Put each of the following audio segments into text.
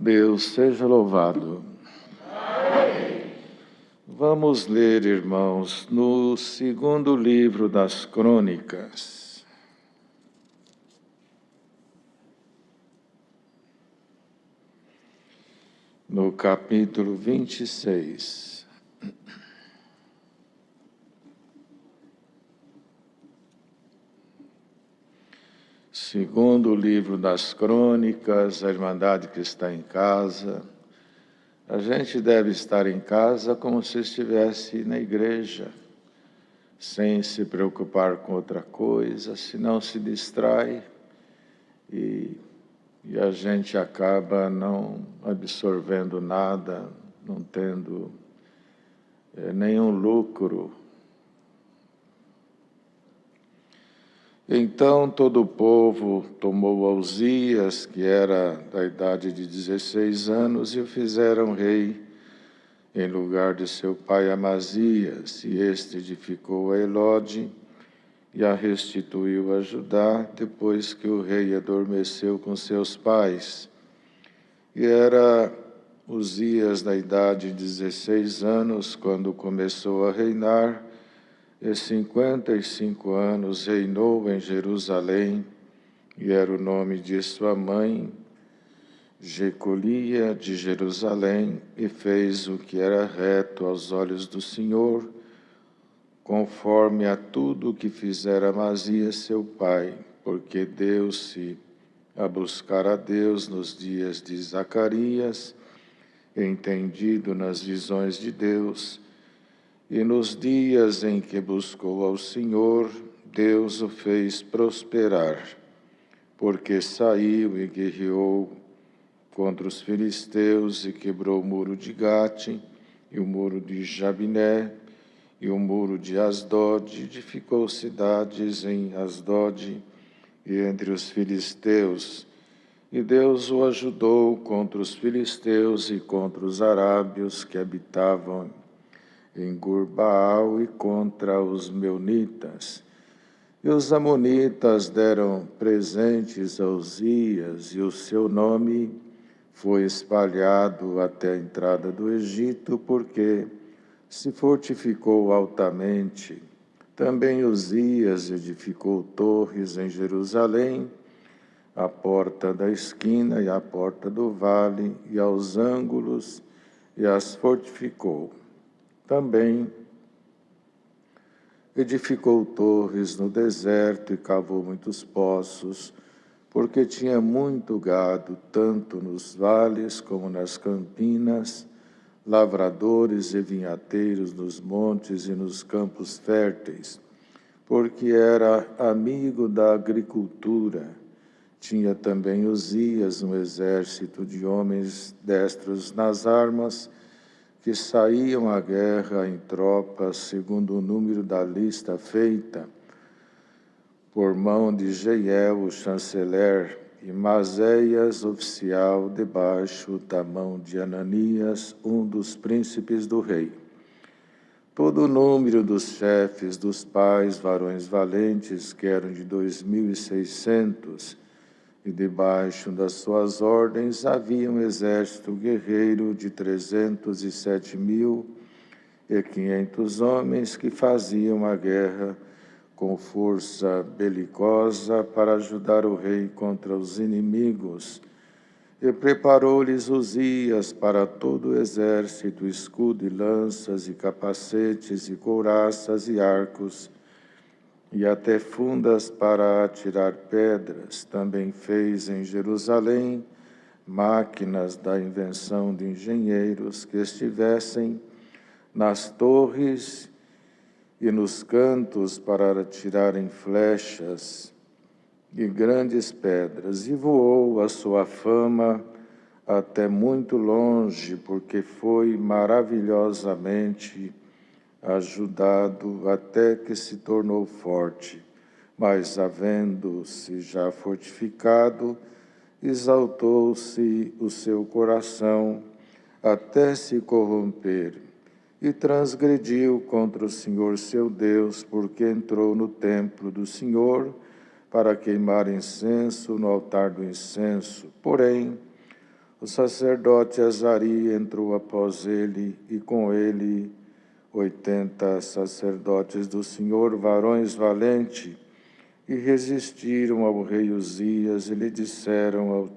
Deus seja louvado. Vamos ler, irmãos, no segundo livro das Crônicas. No capítulo 26. Segundo livro das Crônicas, a Irmandade que está em casa. A gente deve estar em casa como se estivesse na igreja, sem se preocupar com outra coisa, senão se distrai e a gente acaba não absorvendo nada, não tendo nenhum lucro. Então todo o povo tomou Uzias, que era da idade de 16 anos, e o fizeram rei em lugar de seu pai Amazias, e este edificou a Elode e a restituiu a Judá, depois que o rei adormeceu com seus pais. E era Uzias da idade de 16 anos, quando começou a reinar, e 55 anos reinou em Jerusalém, e era o nome de sua mãe, Jecolia de Jerusalém, e fez o que era reto aos olhos do Senhor, conforme a tudo o que fizera Amazias seu pai, porque deu-se a buscar a Deus nos dias de Zacarias, entendido nas visões de Deus, e nos dias em que buscou ao Senhor, Deus o fez prosperar, porque saiu e guerreou contra os filisteus e quebrou o muro de Gate, e o muro de Jabiné, e o muro de Asdod, edificou cidades em Asdod e entre os filisteus. E Deus o ajudou contra os filisteus e contra os arábios que habitavam em Gurbaal e contra os meunitas. E os amonitas deram presentes a Uzias, e o seu nome foi espalhado até a entrada do Egito, porque se fortificou altamente. Também Uzias edificou torres em Jerusalém, a porta da esquina e a porta do vale, e aos ângulos, e as fortificou. Também edificou torres no deserto e cavou muitos poços, porque tinha muito gado, tanto nos vales como nas campinas, lavradores e vinhateiros nos montes e nos campos férteis, porque era amigo da agricultura. Tinha também Uzias um exército de homens destros nas armas, que saíam à guerra em tropas, segundo o número da lista feita, por mão de Jeiel, o chanceler, e Mazéias, oficial, debaixo da mão de Ananias, um dos príncipes do rei. Todo o número dos chefes dos pais, varões valentes, que eram de 2.600, e debaixo das suas ordens havia um exército guerreiro de 307.500 homens que faziam a guerra com força belicosa para ajudar o rei contra os inimigos. E preparou-lhes Uzias para todo o exército, escudo e lanças, e capacetes, e couraças, e arcos, e até fundas para atirar pedras. Também fez em Jerusalém máquinas da invenção de engenheiros que estivessem nas torres e nos cantos para atirarem flechas e grandes pedras. E voou a sua fama até muito longe, porque foi maravilhosamente ajudado até que se tornou forte, mas havendo-se já fortificado, exaltou-se o seu coração até se corromper, e transgrediu contra o Senhor seu Deus, porque entrou no templo do Senhor para queimar incenso no altar do incenso. Porém, O sacerdote Azari entrou após ele, e com ele 80 sacerdotes do Senhor, varões valentes, e resistiram ao rei Uzias, e lhe disseram ao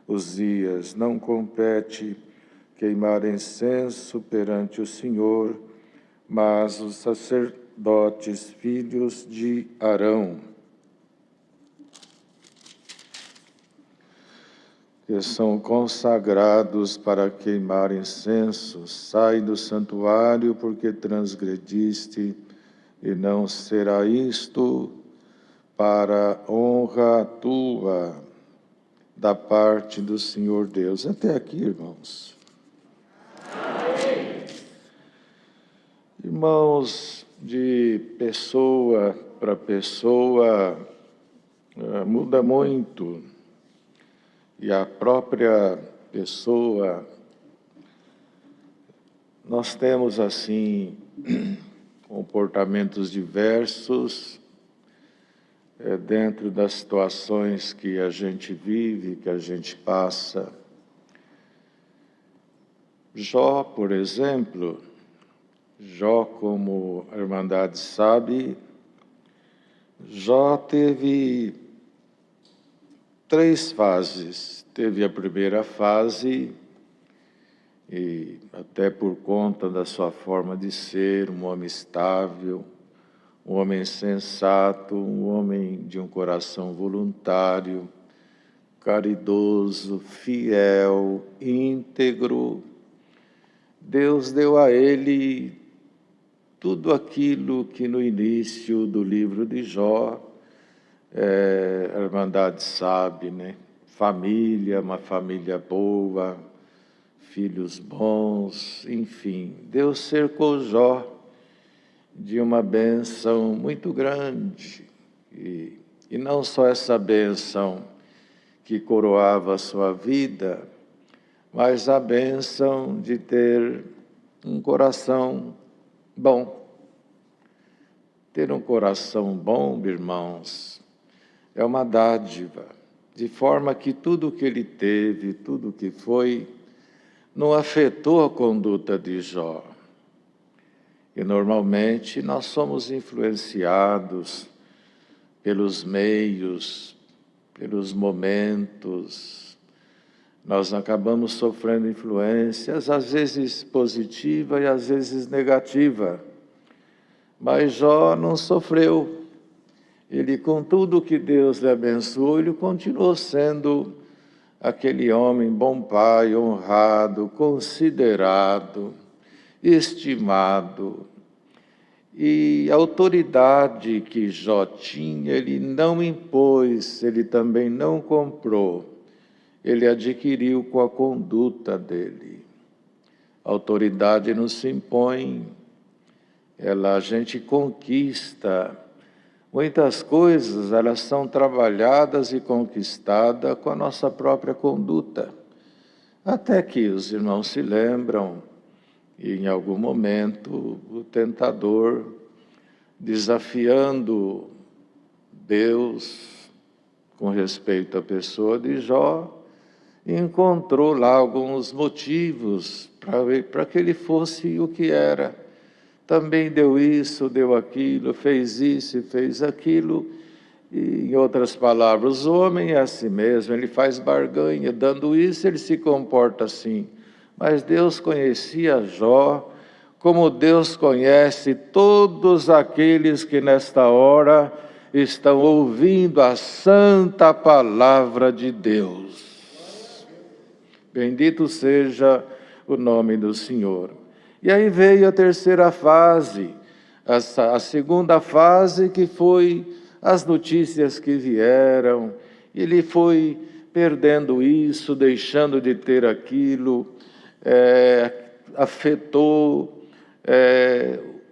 Uzias: não compete queimar incenso perante o Senhor, mas os sacerdotes, filhos de Arão, que são consagrados para queimar incenso, sai do santuário, porque transgrediste, e não será isto para honra tua, da parte do Senhor Deus. Até aqui, irmãos. Amém. Irmãos, de pessoa para pessoa, muda muito. E a própria pessoa, nós temos assim comportamentos diversos dentro das situações que a gente vive, que a gente passa. Jó, por exemplo, Jó, como a Irmandade sabe, Jó teve 3 fases. Teve a primeira fase, e até por conta da sua forma de ser, um homem estável, um homem sensato, um homem de um coração voluntário, caridoso, fiel, íntegro. Deus deu a ele tudo aquilo que no início do livro de Jó, a Irmandade sabe, né? Família, uma família boa, filhos bons, enfim. Deus cercou Jó de uma bênção muito grande. E não só essa bênção que coroava a sua vida, mas a bênção de ter um coração bom. Ter um coração bom, irmãos, é uma dádiva, de forma que tudo que ele teve, tudo que foi, não afetou a conduta de Jó. E normalmente nós somos influenciados pelos meios, pelos momentos. Nós acabamos sofrendo influências, às vezes positiva e às vezes negativa. Mas Jó não sofreu. Ele, com tudo que Deus lhe abençoou, ele continuou sendo aquele homem bom pai, honrado, considerado, estimado. E a autoridade que Jó tinha, ele não impôs, ele também não comprou. Ele adquiriu com a conduta dele. A autoridade não se impõe, a gente conquista. Muitas coisas, elas são trabalhadas e conquistadas com a nossa própria conduta. Até que os irmãos se lembram, e em algum momento o tentador, desafiando Deus com respeito à pessoa de Jó, encontrou lá alguns motivos para que ele fosse o que era. Também deu isso, deu aquilo, fez isso e fez aquilo. E, em outras palavras, o homem é assim mesmo, ele faz barganha, dando isso ele se comporta assim. Mas Deus conhecia Jó, como Deus conhece todos aqueles que nesta hora estão ouvindo a santa palavra de Deus. Bendito seja o nome do Senhor. E aí veio a terceira fase, a segunda fase, que foi as notícias que vieram. Ele foi perdendo isso, deixando de ter aquilo, afetou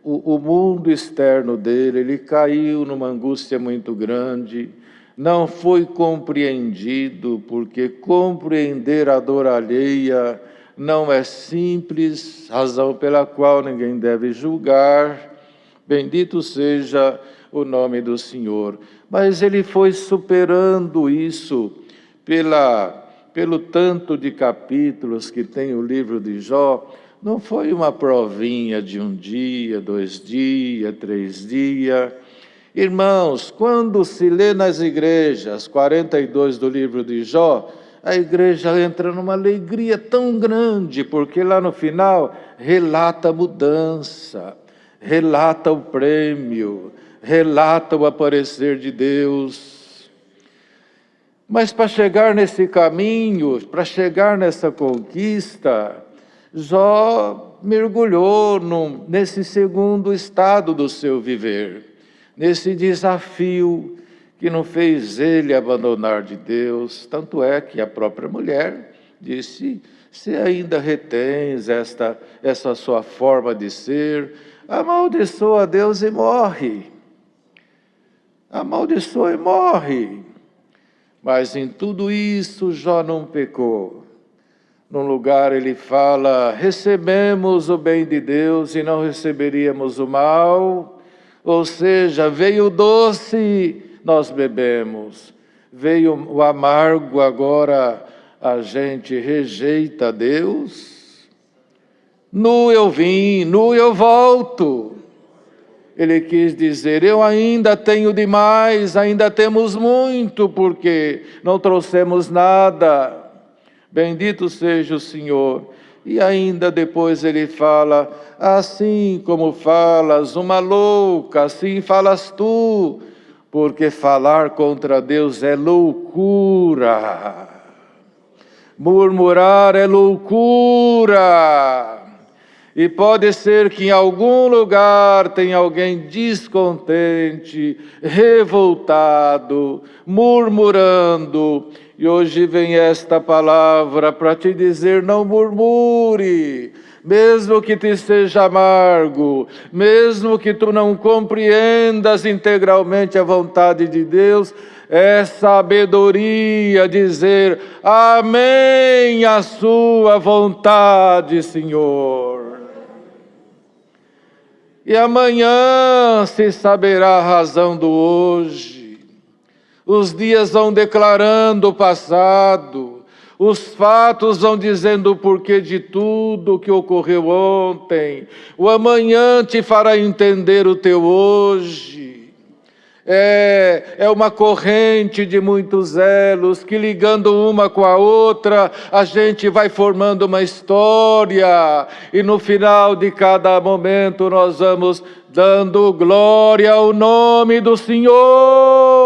o mundo externo dele, ele caiu numa angústia muito grande, não foi compreendido, porque compreender a dor alheia não é simples, razão pela qual ninguém deve julgar. Bendito seja o nome do Senhor. Mas ele foi superando isso pelo tanto de capítulos que tem o livro de Jó, não foi uma provinha de 1 dia, 2 dias, 3 dias. Irmãos, quando se lê nas igrejas 42 do livro de Jó, a igreja entra numa alegria tão grande, porque lá no final relata a mudança, relata o prêmio, relata o aparecer de Deus. Mas para chegar nesse caminho, para chegar nessa conquista, Jó mergulhou nesse segundo estado do seu viver, nesse desafio que não fez ele abandonar de Deus. Tanto é que a própria mulher disse: se ainda retens essa sua forma de ser, amaldiçoa a Deus e morre. Amaldiçoa e morre. Mas em tudo isso Jó não pecou. Num lugar ele fala: recebemos o bem de Deus e não receberíamos o mal. Ou seja, veio o doce, nós bebemos. Veio o amargo, agora a gente rejeita Deus. Nu eu vim, nu eu volto. Ele quis dizer: eu ainda tenho demais, ainda temos muito, porque não trouxemos nada. Bendito seja o Senhor. E ainda depois ele fala: assim como falas uma louca, assim falas tu, porque falar contra Deus é loucura. Murmurar é loucura. E pode ser que em algum lugar tenha alguém descontente, revoltado, murmurando. E hoje vem esta palavra para te dizer: não murmure, mesmo que te seja amargo, mesmo que tu não compreendas integralmente a vontade de Deus, é sabedoria dizer: amém a sua vontade, Senhor. E amanhã se saberá a razão do hoje. Os dias vão declarando o passado, os fatos vão dizendo o porquê de tudo que ocorreu ontem. O amanhã te fará entender o teu hoje. É uma corrente de muitos elos que, ligando uma com a outra, a gente vai formando uma história. E no final de cada momento nós vamos dando glória ao nome do Senhor.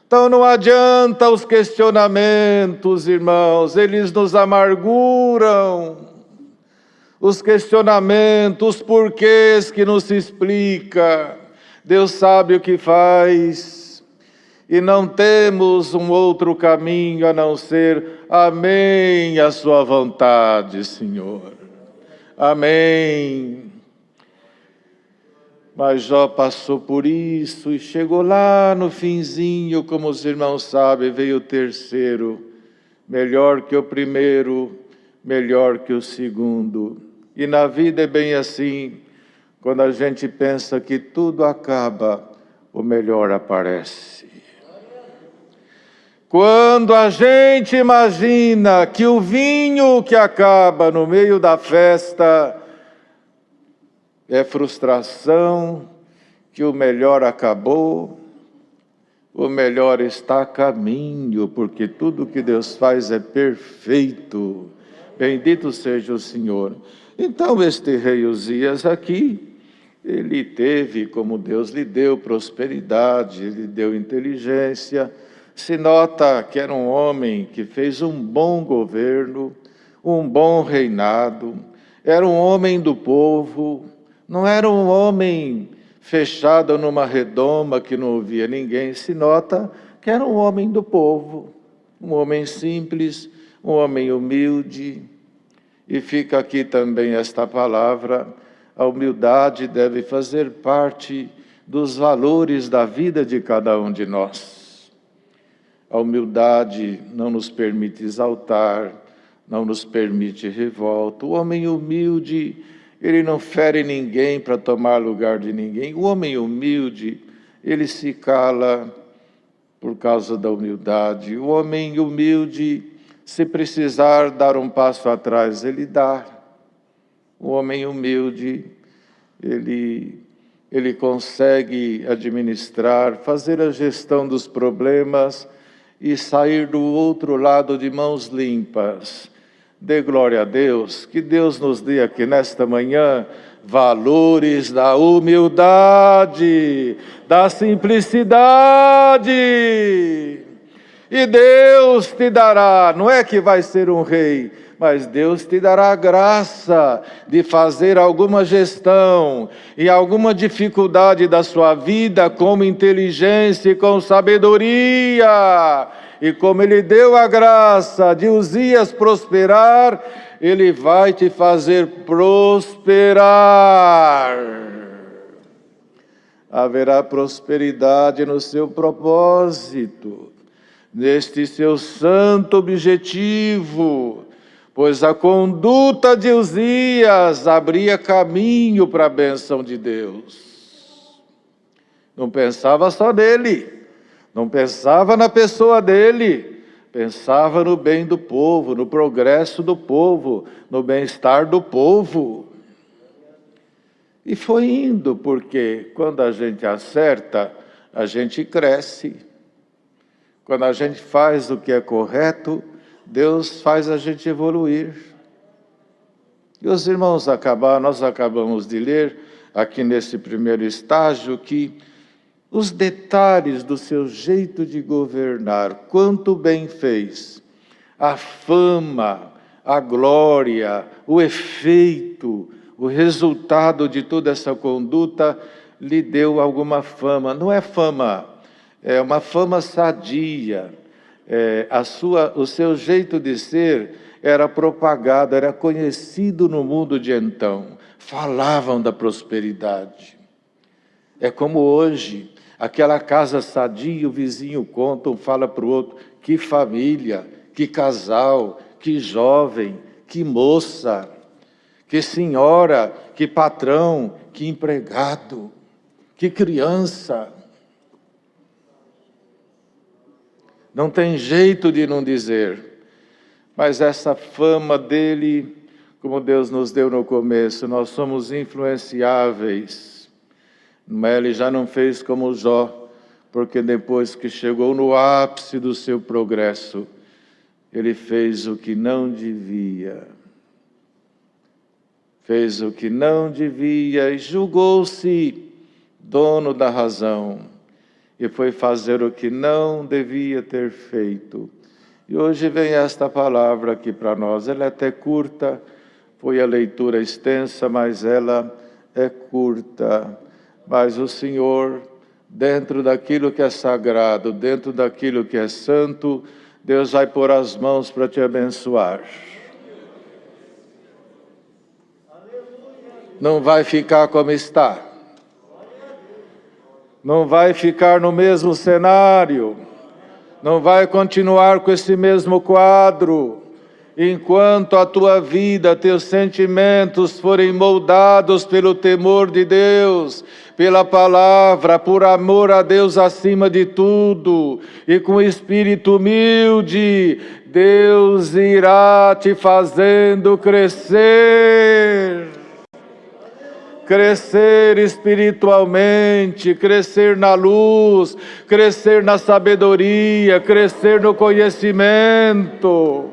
Então não adianta os questionamentos, irmãos, eles nos amarguram. Os questionamentos, os porquês que não se explica. Deus sabe o que faz. E não temos um outro caminho a não ser amém a sua vontade, Senhor. Amém. Mas Jó passou por isso e chegou lá no finzinho, como os irmãos sabem, veio o terceiro. Melhor que o primeiro, melhor que o segundo. E na vida é bem assim, quando a gente pensa que tudo acaba, o melhor aparece. Quando a gente imagina que o vinho que acaba no meio da festa é frustração, que o melhor acabou, o melhor está a caminho, porque tudo que Deus faz é perfeito. Bendito seja o Senhor. Então este rei Uzias aqui, ele teve, como Deus lhe deu, prosperidade, lhe deu inteligência. Se nota que era um homem que fez um bom governo, um bom reinado, era um homem do povo, não era um homem fechado numa redoma que não ouvia ninguém. Se nota que era um homem do povo, um homem simples, um homem humilde. E fica aqui também esta palavra: a humildade deve fazer parte dos valores da vida de cada um de nós. A humildade não nos permite exaltar, não nos permite revolta. O homem humilde, ele não fere ninguém para tomar lugar de ninguém. O homem humilde, ele se cala por causa da humildade. O homem humilde, se precisar dar um passo atrás, ele dá. O homem humilde, ele consegue administrar, fazer a gestão dos problemas e sair do outro lado de mãos limpas. Dê glória a Deus, que Deus nos dê aqui nesta manhã valores da humildade, da simplicidade. E Deus te dará, não é que vai ser um rei, mas Deus te dará a graça de fazer alguma gestão e alguma dificuldade da sua vida com inteligência e com sabedoria. E como Ele deu a graça de Uzias prosperar, Ele vai te fazer prosperar. Haverá prosperidade no seu propósito, neste seu santo objetivo, pois a conduta de Uzias abria caminho para a bênção de Deus. Não pensava só nele, não pensava na pessoa dele, pensava no bem do povo, no progresso do povo, no bem-estar do povo. E foi indo, porque quando a gente acerta, a gente cresce. Quando a gente faz o que é correto, Deus faz a gente evoluir. E os irmãos nós acabamos de ler aqui nesse primeiro estágio que os detalhes do seu jeito de governar, quanto bem fez, a fama, a glória, o efeito, o resultado de toda essa conduta lhe deu alguma fama. Não é fama, é uma fama sadia. O seu jeito de ser era propagado, era conhecido no mundo de então. Falavam da prosperidade. É como hoje, aquela casa sadia, o vizinho conta, um fala para o outro, que família, que casal, que jovem, que moça, que senhora, que patrão, que empregado, que criança. Não tem jeito de não dizer, mas essa fama dele, como Deus nos deu no começo, nós somos influenciáveis. Ele já não fez como Jó, porque depois que chegou no ápice do seu progresso, ele fez o que não devia. Fez o que não devia e julgou-se dono da razão. E foi fazer o que não devia ter feito. E hoje vem esta palavra aqui para nós. Ela é até curta, foi a leitura extensa, mas ela é curta. Mas o Senhor, dentro daquilo que é sagrado, dentro daquilo que é santo, Deus vai pôr as mãos para te abençoar. Não vai ficar como está. Não vai ficar no mesmo cenário, não vai continuar com esse mesmo quadro, enquanto a tua vida, teus sentimentos forem moldados pelo temor de Deus, pela palavra, por amor a Deus acima de tudo, e com espírito humilde, Deus irá te fazendo crescer. Crescer espiritualmente, crescer na luz, crescer na sabedoria, crescer no conhecimento.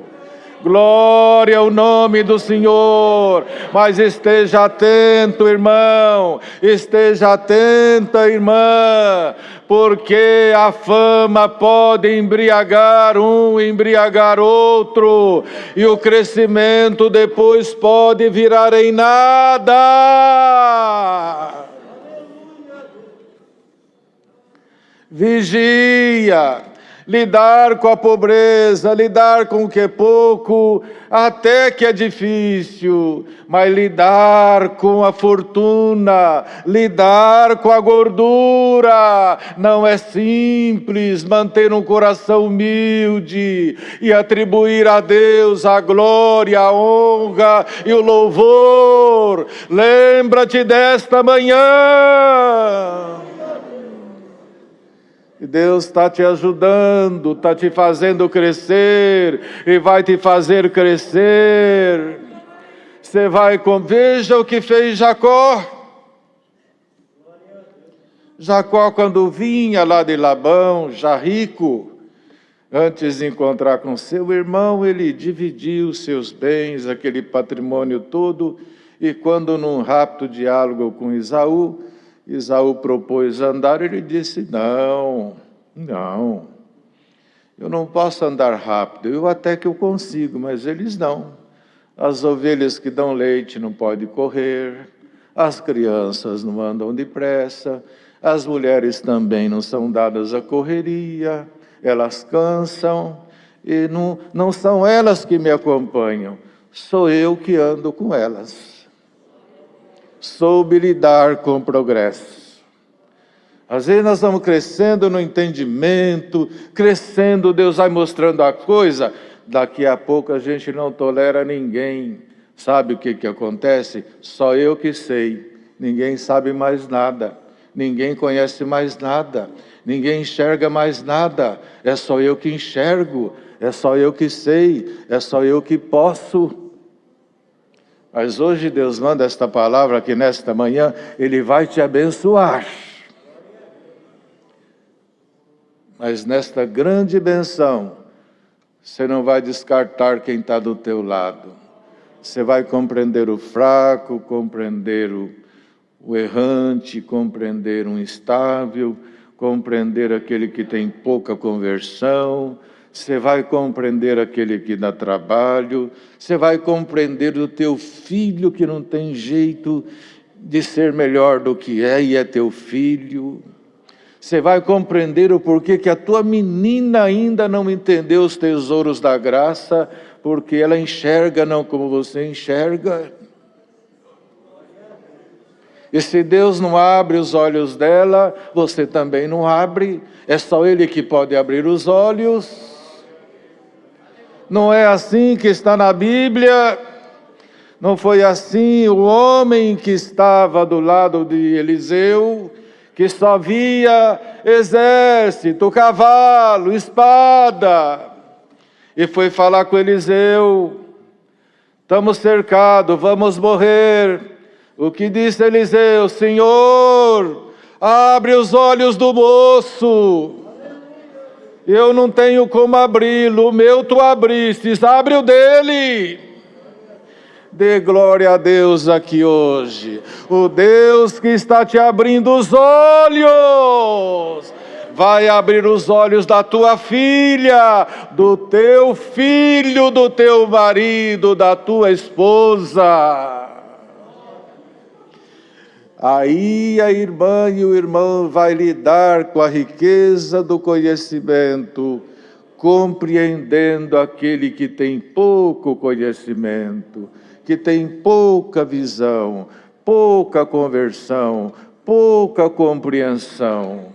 Glória ao nome do Senhor. Mas esteja atento, irmão, esteja atenta, irmã, porque a fama pode embriagar um, embriagar outro, e o crescimento depois pode virar em nada. Vigia. Lidar com a pobreza, lidar com o que é pouco, até que é difícil, mas lidar com a fortuna, lidar com a gordura, não é simples. Manter um coração humilde e atribuir a Deus a glória, a honra e o louvor. Lembra-te desta manhã. E Deus está te ajudando, está te fazendo crescer e vai te fazer crescer. Você vai veja o que fez Jacó. Jacó, quando vinha lá de Labão, já rico, antes de encontrar com seu irmão, ele dividiu seus bens, aquele patrimônio todo, e quando num rápido diálogo com Esaú propôs andar, ele disse, não, eu não posso andar rápido, eu até que eu consigo, mas eles não. As ovelhas que dão leite não podem correr, as crianças não andam depressa, as mulheres também não são dadas à correria, elas cansam, e não são elas que me acompanham, sou eu que ando com elas. Soube lidar com o progresso. Às vezes nós vamos crescendo no entendimento, crescendo, Deus vai mostrando a coisa, daqui a pouco a gente não tolera ninguém. Sabe o que acontece? Só eu que sei, ninguém sabe mais nada, ninguém conhece mais nada, ninguém enxerga mais nada, é só eu que enxergo, é só eu que sei, é só eu que posso. Mas hoje Deus manda esta palavra aqui nesta manhã, Ele vai te abençoar. Mas nesta grande benção, você não vai descartar quem está do teu lado. Você vai compreender o fraco, compreender o errante, compreender um instável, compreender aquele que tem pouca conversão. Você vai compreender aquele que dá trabalho, você vai compreender o teu filho que não tem jeito de ser melhor do que é e é teu filho. Você vai compreender o porquê que a tua menina ainda não entendeu os tesouros da graça, porque ela enxerga não como você enxerga. E se Deus não abre os olhos dela, você também não abre, é só Ele que pode abrir os olhos. Não é assim que está na Bíblia, não foi assim o homem que estava do lado de Eliseu, que só via exército, cavalo, espada, e foi falar com Eliseu, estamos cercados, vamos morrer. O que disse Eliseu? Senhor, abre os olhos do moço. Eu não tenho como abri-lo, o meu tu abristes, abre o dele. Dê glória a Deus aqui hoje. O Deus que está te abrindo os olhos, vai abrir os olhos da tua filha, do teu filho, do teu marido, da tua esposa. Aí a irmã e o irmão vai lidar com a riqueza do conhecimento, compreendendo aquele que tem pouco conhecimento, que tem pouca visão, pouca conversão, pouca compreensão.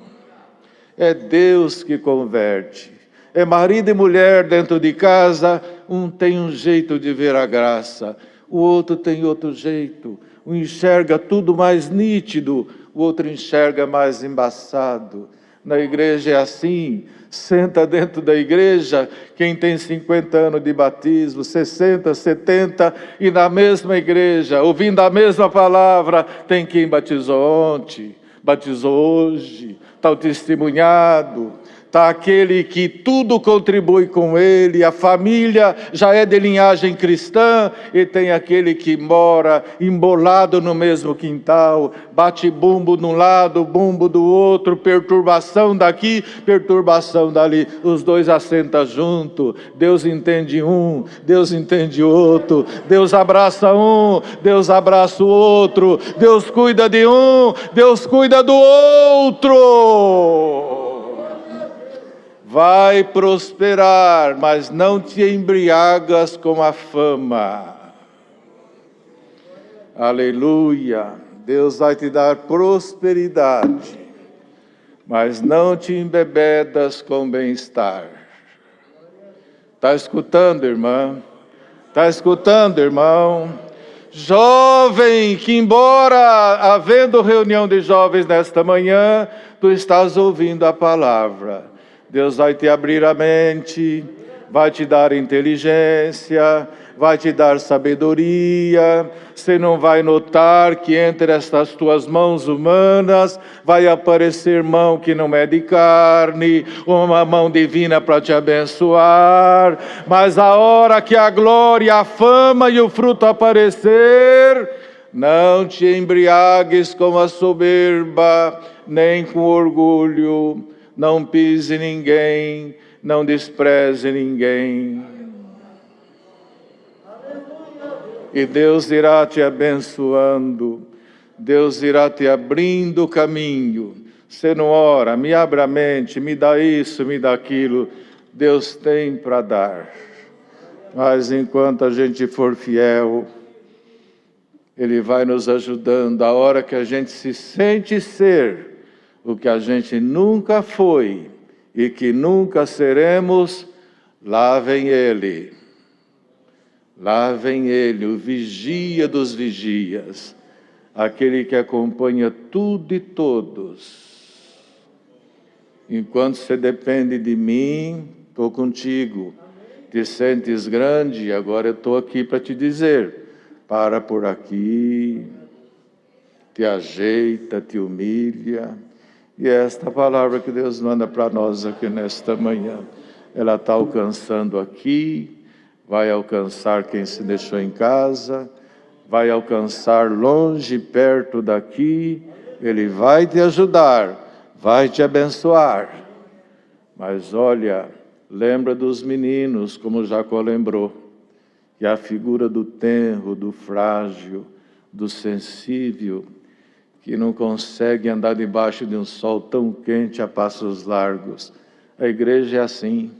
É Deus que converte. É marido e mulher dentro de casa, um tem um jeito de ver a graça, o outro tem outro jeito. Um enxerga tudo mais nítido, o outro enxerga mais embaçado. Na igreja é assim, senta dentro da igreja, quem tem 50 anos de batismo, 60, 70, e na mesma igreja, ouvindo a mesma palavra, tem quem batizou ontem, batizou hoje, está o testemunhado, está aquele que tudo contribui com ele, a família já é de linhagem cristã, e tem aquele que mora embolado no mesmo quintal, bate bumbo de um lado, bumbo do outro, perturbação daqui, perturbação dali, os dois assentam junto, Deus entende um, Deus entende outro, Deus abraça um, Deus abraça o outro, Deus cuida de um, Deus cuida do outro. Vai prosperar, mas não te embriagas com a fama. Aleluia! Deus vai te dar prosperidade, mas não te embebedas com bem-estar. Está escutando, irmã? Está escutando, irmão? Jovem, que embora havendo reunião de jovens nesta manhã, tu estás ouvindo a palavra. Deus vai te abrir a mente, vai te dar inteligência, vai te dar sabedoria. Você não vai notar que entre estas tuas mãos humanas vai aparecer mão que não é de carne, uma mão divina para te abençoar. Mas a hora que a glória, a fama e o fruto aparecer, não te embriagues com a soberba, nem com orgulho. Não pise ninguém, não despreze ninguém. E Deus irá te abençoando, Deus irá te abrindo o caminho. Você não ora, me abre a mente, me dá isso, me dá aquilo. Deus tem para dar. Mas enquanto a gente for fiel, Ele vai nos ajudando. A hora que a gente se sente ser o que a gente nunca foi e que nunca seremos, lá vem Ele. Lá vem Ele, o vigia dos vigias, aquele que acompanha tudo e todos. Enquanto você depende de mim, estou contigo. Te sentes grande, agora eu estou aqui para te dizer, para por aqui, te ajeita, te humilha. E é esta palavra que Deus manda para nós aqui nesta manhã. Ela está alcançando aqui, vai alcançar quem se deixou em casa, vai alcançar longe, perto daqui. Ele vai te ajudar, vai te abençoar. Mas olha, lembra dos meninos, como Jacó lembrou, que a figura do tenro, do frágil, do sensível, que não consegue andar debaixo de um sol tão quente a passos largos. A igreja é assim,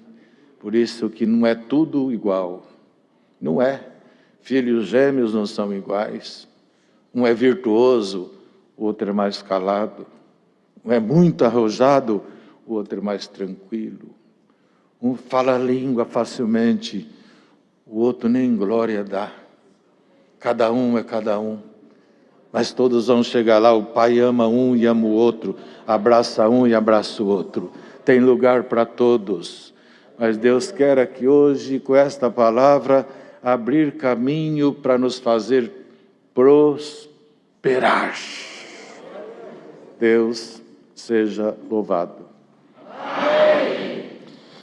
por isso que não é tudo igual. Não é. Filhos gêmeos não são iguais. Um é virtuoso, o outro é mais calado. Um é muito arrojado, o outro é mais tranquilo. Um fala a língua facilmente, o outro nem glória dá. Cada um é cada um. Mas todos vão chegar lá, o pai ama um e ama o outro, abraça um e abraça o outro. Tem lugar para todos. Mas Deus quer aqui hoje, com esta palavra, abrir caminho para nos fazer prosperar. Deus seja louvado.